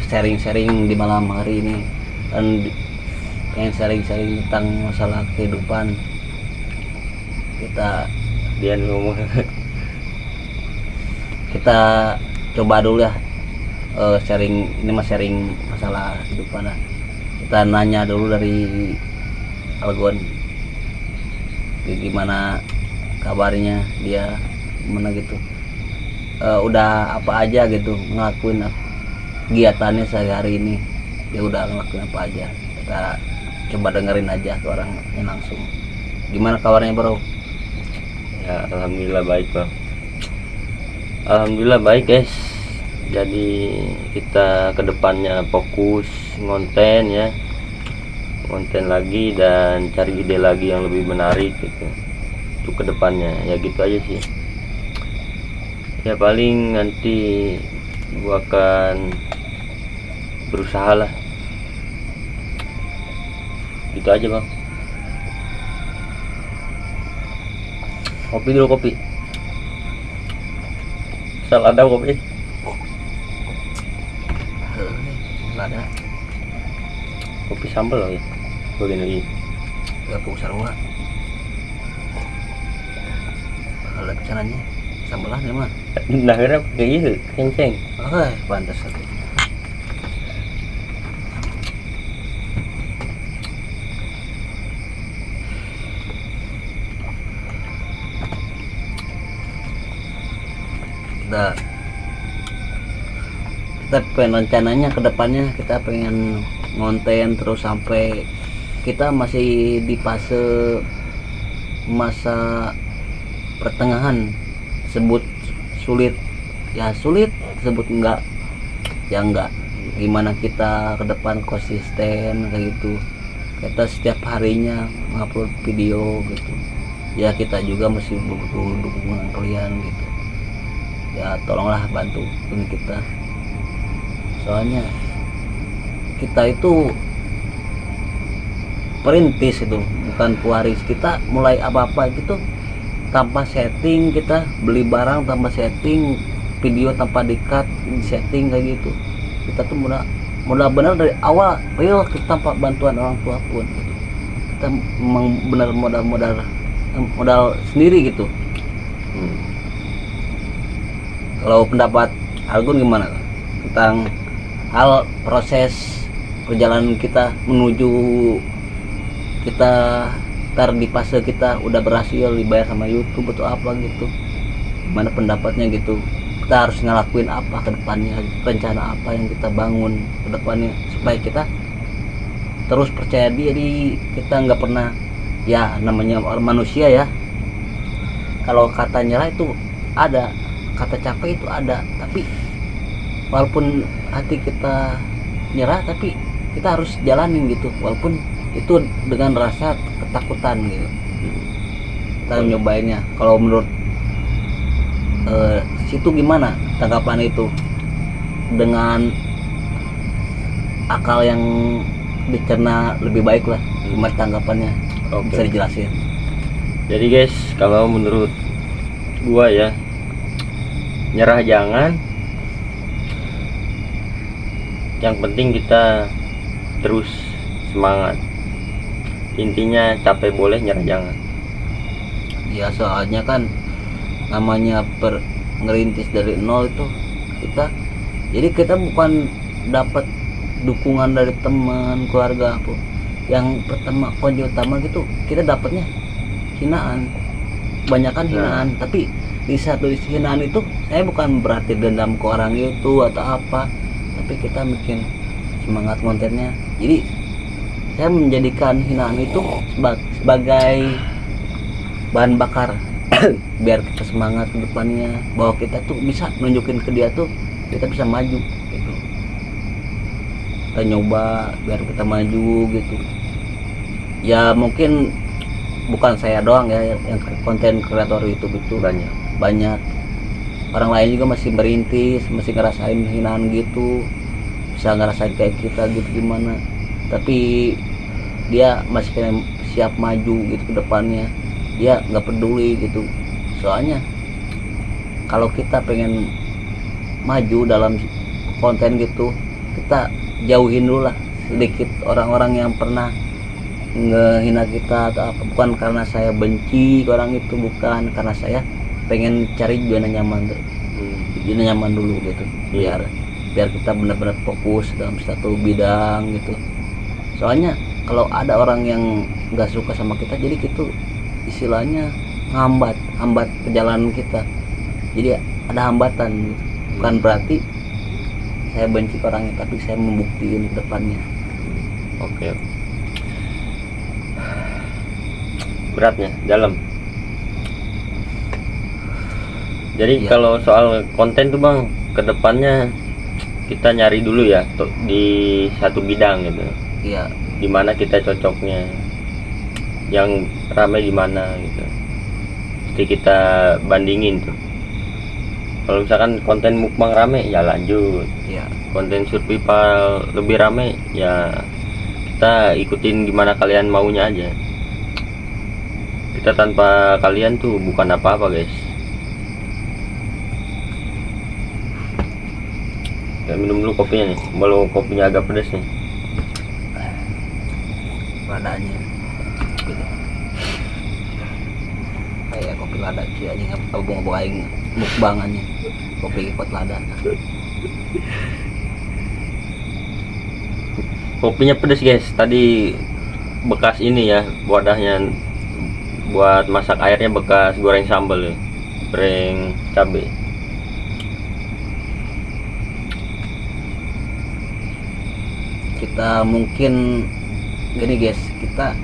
sharing-sharing di malam hari ini, dan yang sharing-sharing tentang masalah kehidupan kita. Dia ngomong. Kita coba dulu ya, sharing ini mas, sharing masalah kehidupan lah. Kita nanya dulu dari Algon, gimana kabarnya dia, gimana gitu, udah apa aja gitu ngelakuin kegiatannya sehari-hari ini, dia udah ngelakuin apa aja. Kita coba dengerin aja tuh orangnya langsung. Gimana kabarnya bro? Ya alhamdulillah baik bang. Alhamdulillah baik guys. Jadi kita kedepannya fokus ngonten ya, konten lagi dan cari ide lagi yang lebih menarik gitu untuk kedepannya ya, gitu aja sih ya. Paling nanti gua akan berusaha lah, gitu aja bang. Kopi dulu, kopi. Asal ada kopi. Nggak ada. Kopi sambal loh ya, bagian lagi. Gak usah rumah. Kalau pesanannya sambelah nih mah. Nah kira pakai iya kenceng. Oh, pantas satu. Kita pengen, rencananya ke depannya kita pengen ngonten terus sampai kita masih di fase masa pertengahan. Sebut sulit ya sulit, sebut enggak ya enggak. Gimana kita ke depan konsisten kayak gitu, kita setiap harinya mengupload video gitu ya. Kita juga masih butuh dukungan kalian gitu ya, tolonglah bantu kita, soalnya kita itu perintis, itu bukan pewaris. Kita mulai apa-apa gitu tanpa setting, kita beli barang tanpa setting, video tanpa di-cut, setting kayak gitu. Kita tuh modal benar dari awal real, kita tanpa bantuan orang tua pun gitu. Kita memang benar modal sendiri gitu. Kalau pendapat Algun gimana tentang hal proses perjalanan kita menuju kita ntar di fase kita udah berhasil dibayar sama YouTube atau apa gitu? Gimana pendapatnya gitu? Kita harus ngelakuin apa ke depannya, rencana apa yang kita bangun ke depannya supaya kita terus percaya diri. Kita nggak pernah, ya namanya orang manusia ya, kalau kata nyerah itu ada, kata capek itu ada, tapi walaupun hati kita nyerah tapi kita harus jalanin gitu, walaupun itu dengan rasa ketakutan gitu. Kita nyobainnya. Kalau menurut situ gimana tanggapan itu dengan akal yang dicerna lebih baik lah, gimana tanggapannya? Bisa dijelasin? Jadi guys, kalau menurut gua ya, nyerah jangan, yang penting kita terus semangat. Intinya capek boleh, nyerah jangan. Ya soalnya kan namanya ngerintis dari nol itu kita, jadi kita bukan dapat dukungan dari teman, keluarga apa. Yang pertama, kunci utama gitu, kita dapatnya hinaan, kebanyakan hinaan. Tapi di satu hinaan itu saya bukan berarti dendam ke orang itu atau apa, tapi kita bikin semangat kontennya. Jadi saya menjadikan hinaan itu sebagai bahan bakar biar kita semangat ke depannya, bahwa kita tuh bisa nunjukin ke dia tuh kita bisa maju gitu. Kita nyoba biar kita maju gitu ya. Mungkin bukan saya doang ya yang konten kreator YouTube itu, banyak orang lain juga masih merintis, masih ngerasain hinaan gitu, bisa ngerasain kayak kita gitu gimana, tapi dia masih kayak siap maju gitu ke depannya. Dia nggak peduli gitu, soalnya kalau kita pengen maju dalam konten gitu, kita jauhin dulu lah sedikit orang-orang yang pernah ngehina kita atau apa. Bukan karena saya benci ke orang itu, bukan, karena saya pengen cari zona nyaman tuh. Zona nyaman dulu gitu, biar kita benar-benar fokus dalam satu bidang gitu. Soalnya kalau ada orang yang nggak suka sama kita, jadi itu istilahnya hambat perjalanan kita. Jadi ada hambatan gitu. Bukan berarti saya benci ke orangnya, tapi saya membuktiin ke depannya. Oke. Beratnya dalam. Jadi Iya. kalau soal konten tuh Bang, kedepannya kita nyari dulu ya di satu bidang gitu. Iya, Di mana kita cocoknya, yang ramai di mana gitu. Jadi kita bandingin tuh. Kalau misalkan konten mukbang rame ya lanjut, iya. konten survival lebih rame ya kita ikutin gimana kalian maunya aja. Kita tanpa kalian tuh bukan apa-apa guys. Ya, minum dulu kopinya nih, walau kopinya agak pedas nih. Ladanya gitu. Kayak kopi lada sih anjing, abang aing mukbang anjing. Kopi ikut lada. Kopinya pedas guys, tadi bekas ini ya wadahnya buat masak airnya bekas goreng sambal ya, goreng cabai. Kita mungkin gini guys, kita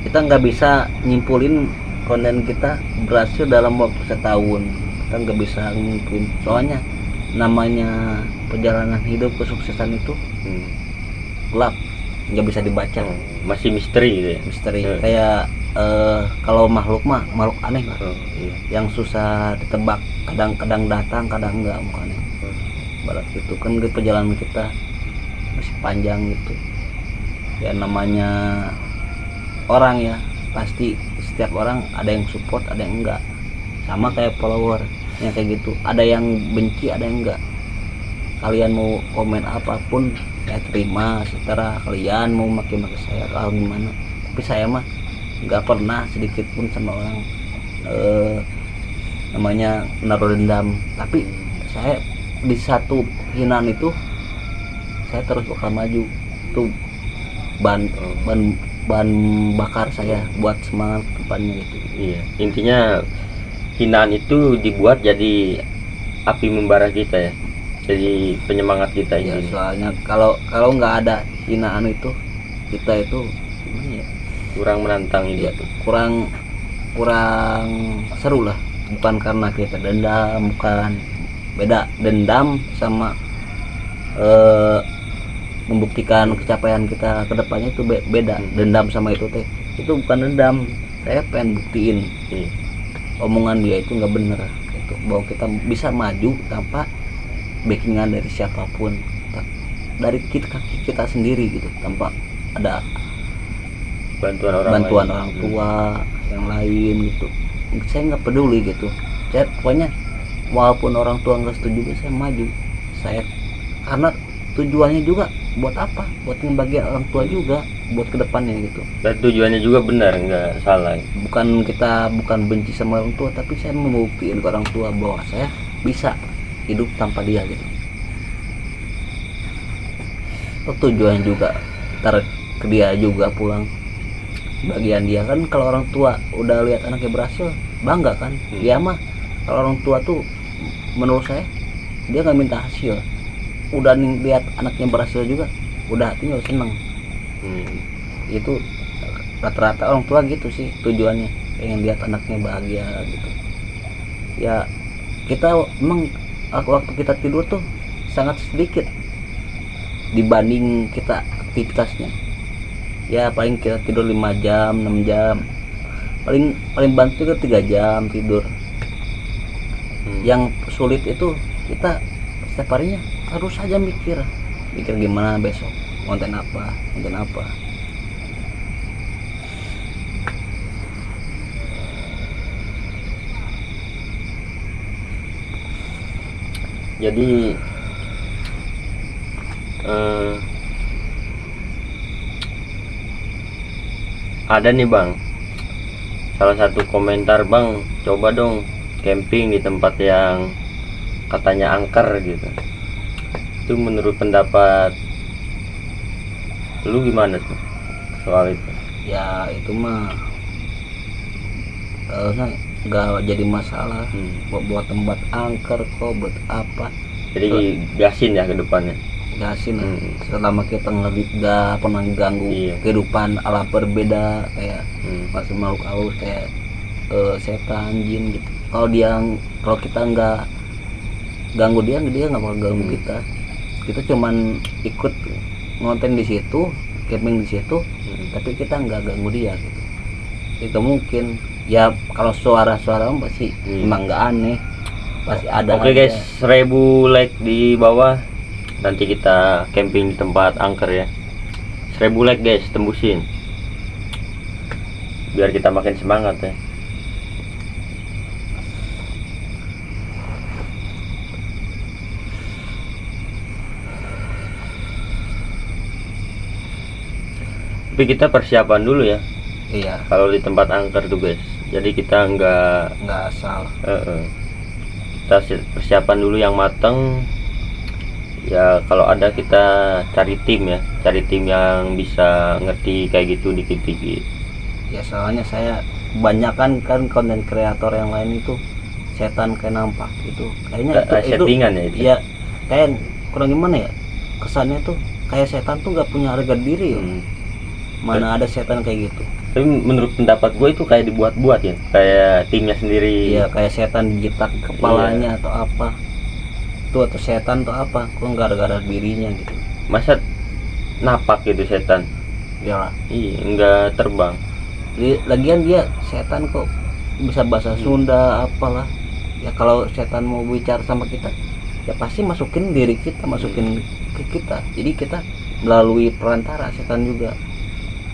nggak bisa nyimpulin konten kita berhasil dalam waktu setahun. Kita nggak bisa nyimpulin, soalnya namanya perjalanan hidup kesuksesan itu gelap, nggak bisa dibaca. Masih misteri gitu ya. Misteri kayak kalau makhluk aneh lah, Iya. yang susah ditebak, kadang datang kadang enggak mukanya. Barat gitu kan, perjalanan kita masih panjang gitu ya. Namanya orang ya, pasti setiap orang ada yang support ada yang enggak, sama kayak follower yang kayak gitu, ada yang benci ada yang enggak. Kalian mau komen apapun ya terima, secara kalian mau maki-maki saya atau gimana, tapi saya mah nggak pernah sedikit pun sama orang namanya naruh dendam. Tapi saya di satu hinaan itu saya terus bakal maju, itu bahan bakar saya buat semangat depannya gitu. Iya, intinya hinaan itu dibuat jadi api membara kita ya, jadi penyemangat kita Ya, ini. soalnya kalau nggak ada hinaan itu, kita itu gimana ya, Kurang menantang ya itu. kurang seru lah. Bukan karena kita dendam, bukan, beda dendam sama membuktikan capaian kita ke depannya itu beda. Dendam sama itu bukan dendam, saya pengen buktiin Iya. omongan dia itu nggak bener gitu, bahwa kita bisa maju tanpa backingan dari siapapun, dari kita sendiri gitu, tanpa ada Bantuan orang bantuan lain. orang tua yang lain gitu. Saya nggak peduli gitu, saya pokoknya walaupun orang tua nggak setuju saya maju. Saya karena tujuannya juga buat apa, buat ngebagian orang tua juga, buat kedepannya gitu. Dan tujuannya juga benar, nggak salah. Bukan benci sama orang tua, tapi saya membuktiin ke orang tua bahwa saya bisa hidup tanpa dia gitu. Tujuannya juga ntar ke dia juga pulang, bagian dia kan. Kalau orang tua udah lihat anaknya berhasil, bangga kan. Dia mah kalau orang tua tuh menurut saya dia nggak minta hasil, udah lihat anaknya berhasil juga udah hatinya udah seneng. Itu rata-rata orang tua gitu sih tujuannya, pengen lihat anaknya bahagia gitu ya. Kita emang waktu kita tidur tuh sangat sedikit dibanding kita aktivitasnya ya. Paling kita tidur 5 jam 6 jam, paling bantu ke 3 jam tidur. Yang sulit itu kita setiap harinya harus saja mikir gimana besok konten apa. Jadi ada nih bang, salah satu komentar bang, coba dong camping di tempat yang katanya angker gitu. Itu menurut pendapat lu gimana tuh soal itu? Ya itu mah harusnya nggak jadi masalah. Buat tempat angker kok, buat apa, Jadi gasin ya ke depannya. gasin lah. Selama kita nggak pernah ganggu Iya. kehidupan alam berbeda kayak Hmm. masuk makhluk halus kayak setan, jin gitu. Kalau kita nggak ganggu dia nggak bakal ganggu kita. Kita cuman ikut ngonten di situ, camping di situ, tapi kita nggak ganggu dia gitu. Itu mungkin ya, kalau suara-suara pasti emang nggak aneh, pasti ada. Oke aja. guys, 1000 like di bawah, nanti kita camping di tempat angker ya. 1000 like guys, tembusin biar kita makin semangat ya. Tapi kita persiapan dulu ya Iya, kalau di tempat angker tuh guys. Jadi kita nggak asal. kita persiapan dulu yang mateng ya. Kalau ada kita cari tim ya, cari tim yang bisa ngerti kayak gitu dikit-dikit. Ya soalnya saya kebanyakan kan konten kreator yang lain itu setan kayak nampak gitu. Kayaknya itu Settingan ya itu. ya kayak kurang gimana ya, kesannya tuh kayak setan tuh nggak punya harga diri ya. Mana ada setan kayak gitu. Tapi menurut pendapat gue itu kayak dibuat-buat ya, kayak timnya sendiri. Iya, kayak setan dijitak kepalanya atau apa tuh, atau setan atau apa, kok nggak ada dirinya gitu. Masa napak gitu setan? Ya, Iya, nggak terbang. lagian dia setan kok bisa bahasa Sunda apalah. Ya kalau setan mau bicara sama kita, ya pasti masukin diri kita, masukin ke kita. Jadi kita melalui perantara setan juga.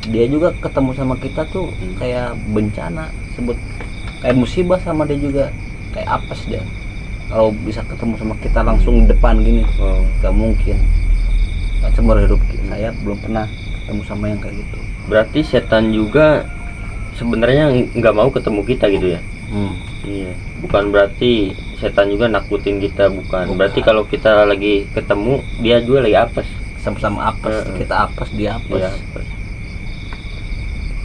Dia juga ketemu sama kita tuh kayak bencana, sebut kayak musibah sama dia juga, kayak apes dia. Kalau bisa ketemu sama kita langsung di depan gini, gak mungkin. Kan seumur hidup saya belum pernah ketemu sama yang kayak gitu. Berarti setan juga sebenarnya nggak mau ketemu kita gitu ya? Iya. Bukan berarti setan juga nakutin kita, bukan. Berarti kalau kita lagi ketemu dia juga lagi apes. Sama-sama apes, kita apes, dia apes. Iya.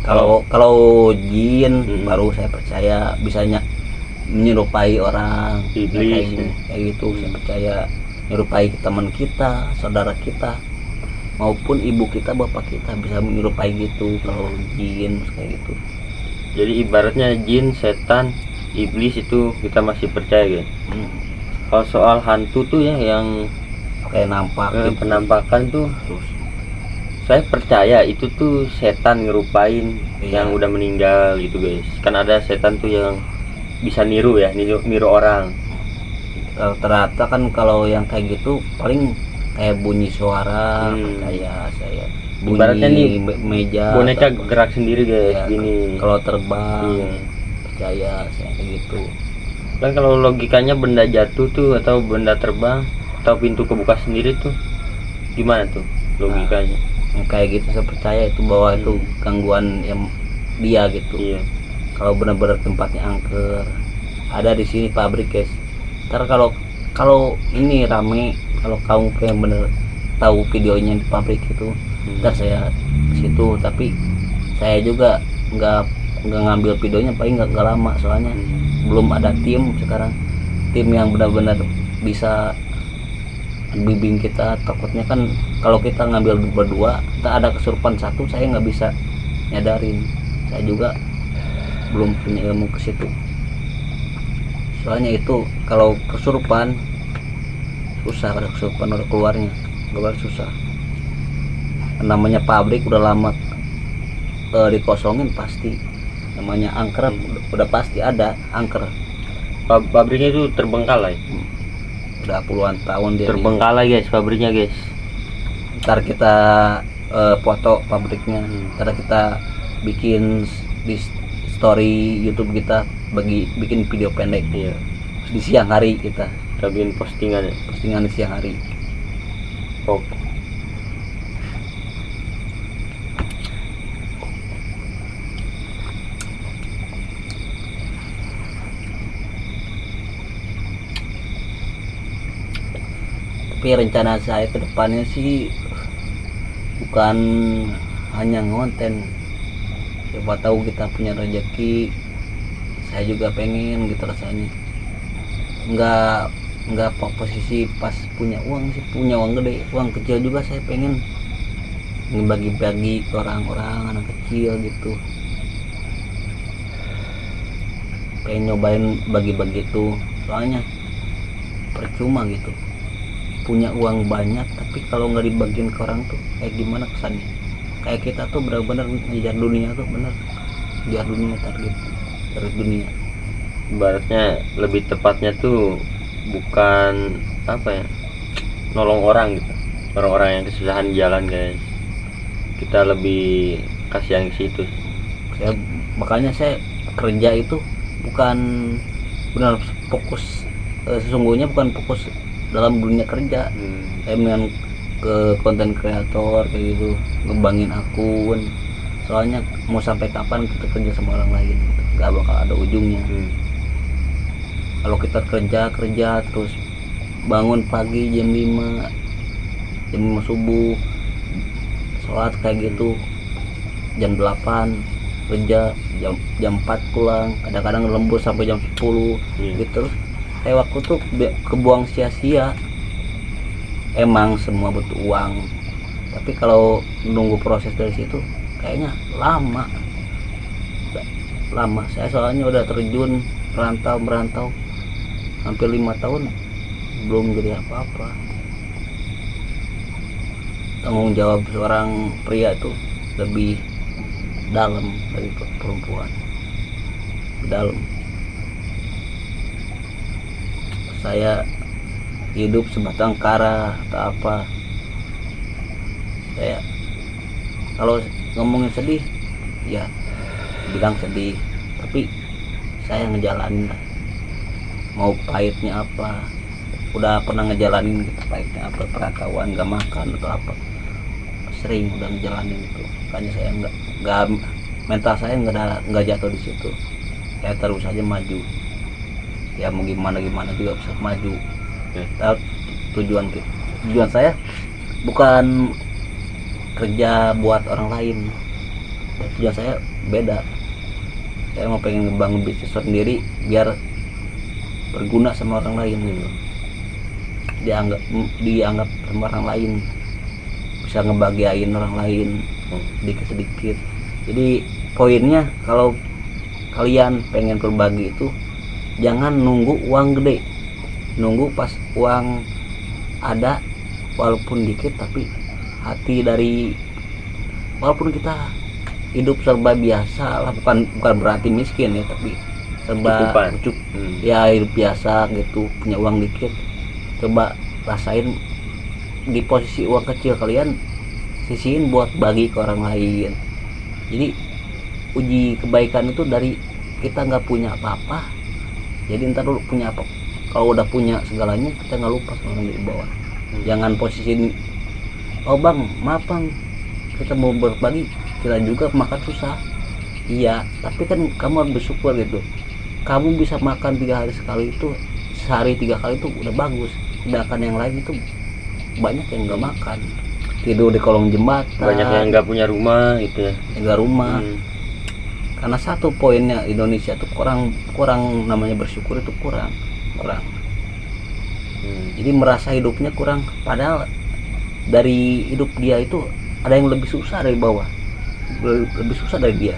Kalau jin baru saya percaya bisanya menyerupai orang, Iblis, kayak gitu. Saya percaya menyerupai teman kita, saudara kita, maupun ibu kita, bapak kita bisa menyerupai gitu. Kalau jin kayak gitu. Jadi ibaratnya jin, setan, iblis itu kita masih percaya gitu. Kalau soal hantu tuh ya yang Kayak nampak gitu. penampakan tuh, Terus saya percaya itu tuh setan ngerupain Iya. yang udah meninggal gitu guys. Kan ada setan tuh yang bisa niru ya, niru orang. ternyata kan kalau yang kayak gitu paling kayak bunyi suara, percaya saya. Bunyi Ibaratnya nih, meja, boneka atau apa. gerak sendiri guys, Ya, gini. kalau terbang, Iya. percaya saya kayak gitu. Kan kalau logikanya benda jatuh tuh atau benda terbang atau pintu kebuka sendiri tuh gimana tuh logikanya? Yang kayak gitu saya percaya itu bahwa itu gangguan yang dia gitu. Iya. Kalau benar-benar tempatnya angker, ada di sini pabrik guys. Ntar kalau ini rame, kalau kamu pengen bener tahu videonya di pabrik itu, ntar saya ke situ. Tapi saya juga nggak ngambil videonya, paling nggak lama, soalnya belum ada tim sekarang, tim yang benar-benar bisa bimbing kita. Takutnya kan kalau kita ngambil berdua, tak ada kesurupan satu, saya nggak bisa nyadarin. Saya juga belum punya ilmu ke situ. Soalnya itu kalau kesurupan susah, ada kesurupan udah keluar susah. Namanya pabrik udah lama dikosongin, pasti namanya angker udah pasti ada angker. Pabriknya itu terbengkalai. Udah puluhan tahun dia. Terbengkalai guys pabriknya guys. Ntar kita foto pabriknya, ntar kita bikin di story YouTube kita, bikin video pendek. Iya. Di siang hari kita Kita bikin postingan ya. postingan di siang hari. Oke. Tapi rencana saya ke depannya sih bukan hanya ngonten, siapa tahu kita punya rezeki. Saya juga pengen gitu rasanya, nggak posisi pas punya uang sih, punya uang gede, uang kecil juga saya pengen ngebagi-bagi ke orang-orang, anak kecil gitu. Pengen nyobain bagi-bagi itu, soalnya percuma gitu punya uang banyak tapi kalau nggak dibagiin ke orang tuh kayak gimana kesannya. Kayak kita tuh benar-benar ngejar dunia tuh, bener ngejar dunia, target dunia. Ibaratnya lebih tepatnya tuh bukan apa ya, nolong orang gitu, orang-orang yang kesusahan di jalan guys, kita lebih kasihan ke situ. Makanya saya kerja itu bukan benar fokus, sesungguhnya bukan fokus dalam dunia kerja. Saya dengan ke konten kreator kayak gitu, ngebangin akun, soalnya mau sampai kapan kita kerja sama orang lain gitu, nggak bakal ada ujungnya. Kalau kita kerja terus bangun pagi jam 5 subuh, sholat kayak gitu, jam 8 kerja, jam 4 pulang, kadang-kadang lembur sampai jam 10 gitu. Kayak waktu tuh kebuang sia-sia. Emang semua butuh uang, tapi kalau nunggu proses dari situ kayaknya lama. Saya soalnya udah terjun merantau hampir 5 tahun belum jadi apa-apa. Tanggung jawab seorang pria itu lebih dalam dari perempuan, dalam. Saya hidup sebatang kara atau apa, saya kalau ngomongin sedih ya bilang sedih, tapi saya ngejalanin lah. Mau pahitnya apa, udah pernah ngejalanin gitu, pahitnya apa, perantauan, gak makan atau apa, sering udah ngejalanin itu. Makanya saya nggak mental saya nggak jatuh di situ, saya terus aja maju. Ya mau gimana juga bisa maju. Tujuan saya bukan kerja buat orang lain, tujuan saya beda. Saya mau pengen ngebangun bisnis sendiri biar berguna sama orang lain gitu, dianggap sama orang lain, bisa ngebahagiain orang lain sedikit. Jadi poinnya, kalau kalian pengen berbagi itu jangan nunggu uang gede, nunggu pas uang ada, walaupun dikit tapi hati dari, walaupun kita hidup serba biasa lah, bukan berarti miskin ya, tapi serba cukup ya, hidup biasa gitu, punya uang dikit. Coba rasain di posisi uang kecil kalian, sisihin buat bagi ke orang lain. Jadi uji kebaikan itu dari kita nggak punya apa-apa, jadi ntar dulu punya apa. Kalau udah punya segalanya, kita nggak lupa sama yang di bawah. Jangan posisi, oh bang, maaf bang, kita mau berbagi, kita juga makan susah. Iya, tapi kan kamu harus bersyukur gitu. Kamu bisa makan 3 hari sekali itu, sehari 3 kali itu udah bagus. Sedangkan yang lain itu banyak yang nggak makan, tidur di kolong jembatan, banyak yang nggak punya rumah gitu ya, nggak rumah. Karena satu poinnya, Indonesia tuh kurang namanya bersyukur itu kurang. Jadi merasa hidupnya kurang, padahal dari hidup dia itu ada yang lebih susah dari bawah, lebih susah dari dia.